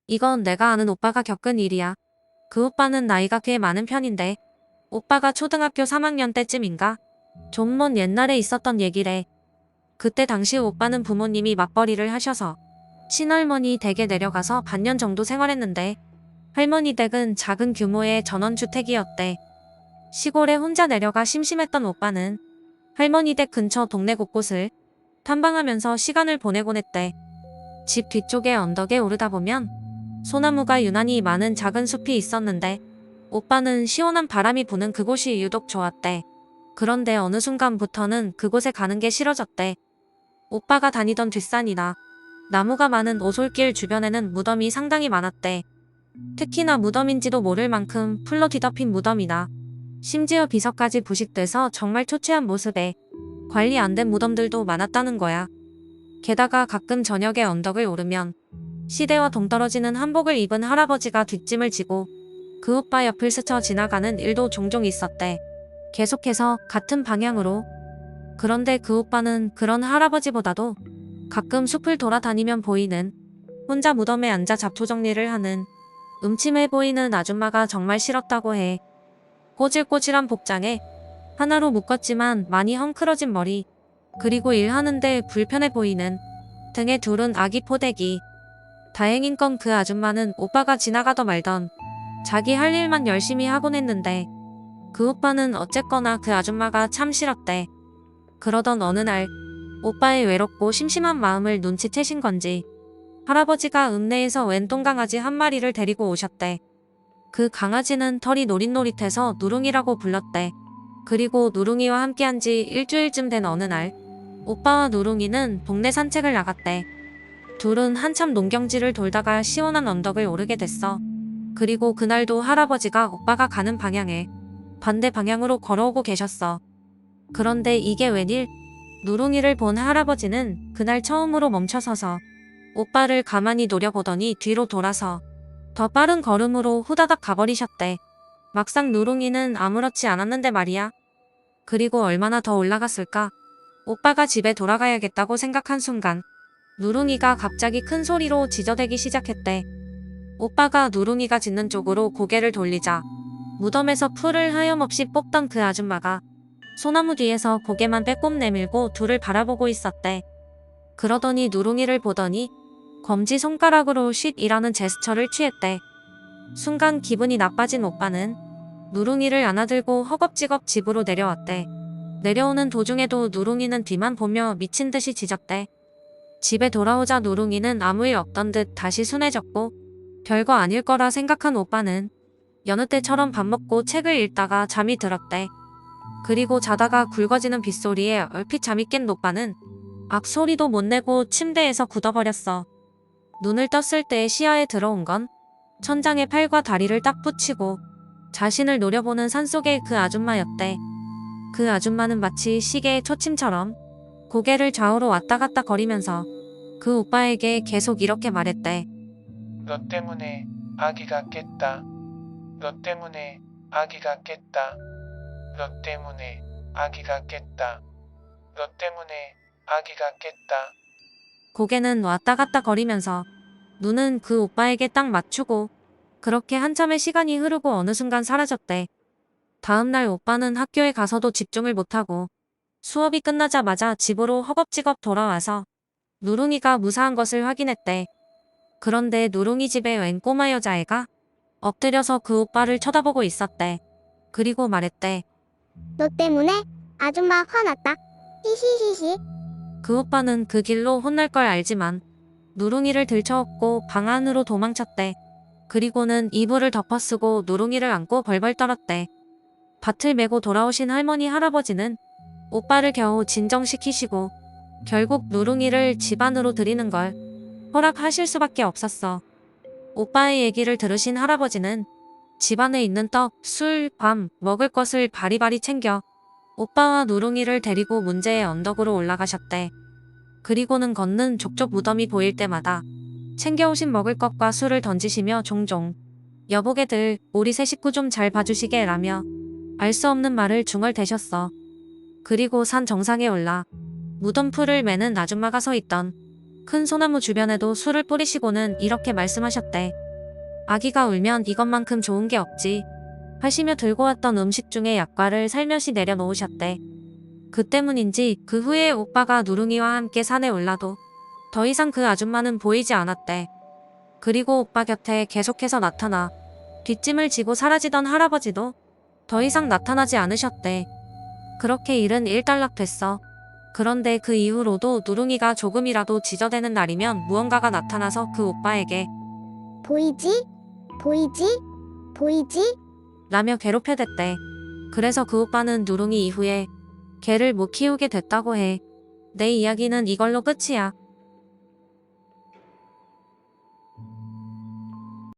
이건 내가 아는 오빠가 겪은 일이야. 그 오빠는 나이가 꽤 많은 편인데 오빠가 초등학교 3학년 때쯤인가? 좀 먼 옛날에 있었던 얘기래. 그때 당시 오빠는 부모님이 맞벌이를 하셔서 친할머니 댁에 내려가서 반년 정도 생활했는데 할머니 댁은 작은 규모의 전원주택이었대. 시골에 혼자 내려가 심심했던 오빠는 할머니 댁 근처 동네 곳곳을 탐방하면서 시간을 보내곤 했대. 집 뒤쪽의 언덕에 오르다 보면 소나무가 유난히 많은 작은 숲이 있었는데 오빠는 시원한 바람이 부는 그곳이 유독 좋았대. 그런데 어느 순간부터는 그곳에 가는 게 싫어졌대. 오빠가 다니던 뒷산이나 나무가 많은 오솔길 주변에는 무덤이 상당히 많았대. 특히나 무덤인지도 모를 만큼 풀로 뒤덮인 무덤이나 심지어 비석까지 부식돼서 정말 초췌한 모습에 관리 안 된 무덤들도 많았다는 거야. 게다가 가끔 저녁에 언덕을 오르면 시대와 동떨어지는 한복을 입은 할아버지가 뒷짐을 지고 그 오빠 옆을 스쳐 지나가는 일도 종종 있었대. 계속해서 같은 방향으로. 그런데 그 오빠는 그런 할아버지보다도 가끔 숲을 돌아다니면 보이는 혼자 무덤에 앉아 잡초 정리를 하는 음침해 보이는 아줌마가 정말 싫었다고 해. 꼬질꼬질한 복장에 하나로 묶었지만 많이 헝클어진 머리, 그리고 일하는데 불편해 보이는 등에 두른 아기 포대기. 다행인 건 그 아줌마는 오빠가 지나가더 말던 자기 할 일만 열심히 하곤 했는데 그 오빠는 어쨌거나 그 아줌마가 참 싫었대. 그러던 어느 날 오빠의 외롭고 심심한 마음을 눈치채신 건지 할아버지가 읍내에서 웬 똥강아지 한 마리를 데리고 오셨대. 그 강아지는 털이 노릿노릿해서 누룽이라고 불렀대. 그리고 누룽이와 함께한 지 일주일쯤 된 어느 날 오빠와 누룽이는 동네 산책을 나갔대. 둘은 한참 농경지를 돌다가 시원한 언덕을 오르게 됐어. 그리고 그날도 할아버지가 오빠가 가는 방향에 반대 방향으로 걸어오고 계셨어. 그런데 이게 웬일? 누룽이를 본 할아버지는 그날 처음으로 멈춰서서 오빠를 가만히 노려보더니 뒤로 돌아서 더 빠른 걸음으로 후다닥 가버리셨대. 막상 누룽이는 아무렇지 않았는데 말이야. 그리고 얼마나 더 올라갔을까? 오빠가 집에 돌아가야겠다고 생각한 순간 누룽이가 갑자기 큰 소리로 지저대기 시작했대. 오빠가 누룽이가 짖는 쪽으로 고개를 돌리자 무덤에서 풀을 하염없이 뽑던 그 아줌마가 소나무 뒤에서 고개만 빼꼼 내밀고 둘을 바라보고 있었대. 그러더니 누룽이를 보더니 검지손가락으로 쉿이라는 제스처를 취했대. 순간 기분이 나빠진 오빠는 누룽이를 안아들고 허겁지겁 집으로 내려왔대. 내려오는 도중에도 누룽이는 뒤만 보며 미친 듯이 짖었대. 집에 돌아오자 누룽이는 아무 일 없던 듯 다시 순해졌고 별거 아닐 거라 생각한 오빠는 여느 때처럼 밥 먹고 책을 읽다가 잠이 들었대. 그리고 자다가 굵어지는 빗소리에 얼핏 잠이 깬 오빠는 악소리도 못 내고 침대에서 굳어버렸어. 눈을 떴을 때 시야에 들어온 건 천장에 팔과 다리를 딱 붙이고 자신을 노려보는 산속의 그 아줌마였대. 그 아줌마는 마치 시계의 초침처럼 고개를 좌우로 왔다 갔다 거리면서 그 오빠에게 계속 이렇게 말했대. 너 때문에 아기가 깼다. 너 때문에 아기가 깼다. 너 때문에 아기가 깼다. 너 때문에 아기가 깼다. 고개는 왔다 갔다 거리면서 눈은 그 오빠에게 딱 맞추고 그렇게 한참의 시간이 흐르고 어느 순간 사라졌대. 다음날 오빠는 학교에 가서도 집중을 못하고 수업이 끝나자마자 집으로 허겁지겁 돌아와서 누룽이가 무사한 것을 확인했대. 그런데 누룽이 집에 웬 꼬마 여자애가 엎드려서 그 오빠를 쳐다보고 있었대. 그리고 말했대. 너 때문에 아줌마 화났다. 히히히히. 그 오빠는 그 길로 혼날 걸 알지만 누룽이를 들쳐업고 방 안으로 도망쳤대. 그리고는 이불을 덮어쓰고 누룽이를 안고 벌벌 떨었대. 밭을 메고 돌아오신 할머니 할아버지는 오빠를 겨우 진정시키시고 결국 누룽이를 집 안으로 들이는 걸 허락하실 수밖에 없었어. 오빠의 얘기를 들으신 할아버지는 집 안에 있는 떡, 술, 밥, 먹을 것을 바리바리 챙겨 오빠와 누룽이를 데리고 문제의 언덕으로 올라가셨대. 그리고는 걷는 족족 무덤이 보일 때마다 챙겨오신 먹을 것과 술을 던지시며 종종 여보게들 우리 세 식구 좀 잘 봐주시게 라며 알 수 없는 말을 중얼대셨어. 그리고 산 정상에 올라 무덤풀을 매는 아줌마가 서 있던 큰 소나무 주변에도 술을 뿌리시고는 이렇게 말씀하셨대. 아기가 울면 이것만큼 좋은 게 없지. 하시며 들고 왔던 음식 중에 약과를 살며시 내려놓으셨대. 그 때문인지 그 후에 오빠가 누룽이와 함께 산에 올라도 더 이상 그 아줌마는 보이지 않았대. 그리고 오빠 곁에 계속해서 나타나 뒷짐을 지고 사라지던 할아버지도 더 이상 나타나지 않으셨대. 그렇게 일은 일단락됐어. 그런데 그 이후로도 누룽이가 조금이라도 지저대는 날이면 무언가가 나타나서 그 오빠에게 보이지? 보이지? 보이지? 라며 괴롭혀댔대. 그래서 그 오빠는 누룽이 이후에 개를 못 키우게 됐다고 해. 내 이야기는 이걸로 끝이야.